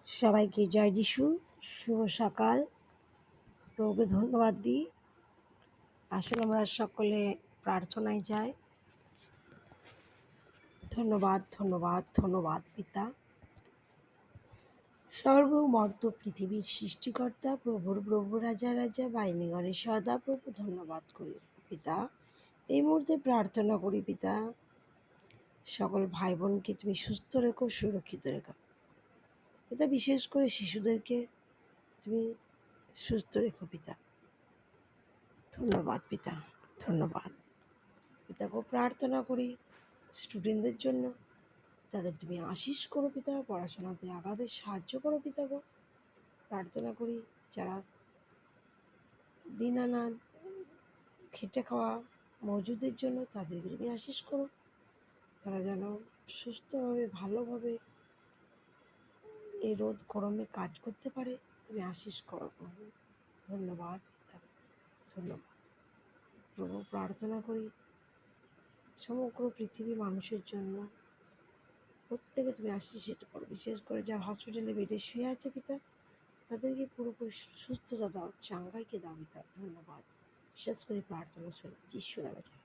সবাইকে জয় যিশু। শুভ সকাল। প্রভুকে ধন্যবাদ দিই। আসলে আমরা সকলে প্রার্থনায় যাই। ধন্যবাদ ধন্যবাদ ধন্যবাদ পিতা, সর্বমর্ত পৃথিবীর সৃষ্টিকর্তা, প্রভুর প্রভু, রাজা রাজা, বাহিনীগণের সদা প্রভু ধন্যবাদ করি পিতা। এই মুহূর্তে প্রার্থনা করি পিতা, সকল ভাই বোনকে তুমি সুস্থ রেখো, সুরক্ষিত রেখো পিতা। বিশেষ করে শিশুদেরকে তুমি সুস্থ রেখো পিতা। ধন্যবাদ পিতা, ধন্যবাদ পিতাকে প্রার্থনা করি স্টুডেন্টদের জন্য। তাদের তুমি আশীষ করো পিতা, পড়াশোনাতে আগাতে সাহায্য করো পিতাকে। প্রার্থনা করি যারা দিন আনা খেটে খাওয়া মজুদের জন্য, তাদেরকে তুমি আশীষ করো। তারা যেন সুস্থভাবে ভালোভাবে এই রোদ গরমে কাজ করতে পারে, তুমি আশীষ করো প্রভু। ধন্যবাদ পিতা, ধন্যবাদ প্রভু। প্রার্থনা করি সমগ্র পৃথিবী মানুষের জন্য, প্রত্যেকে তুমি আশীষিত করো। বিশেষ করে যারা হসপিটালে বেডে শুয়ে আছে পিতা, তাদেরকে পুরোপুরি সুস্থতা দাও, চাঙ্গাইকে দাও পিতা। ধন্যবাদ। বিশেষ করে প্রার্থনা শুনে যিশু নামে চাই।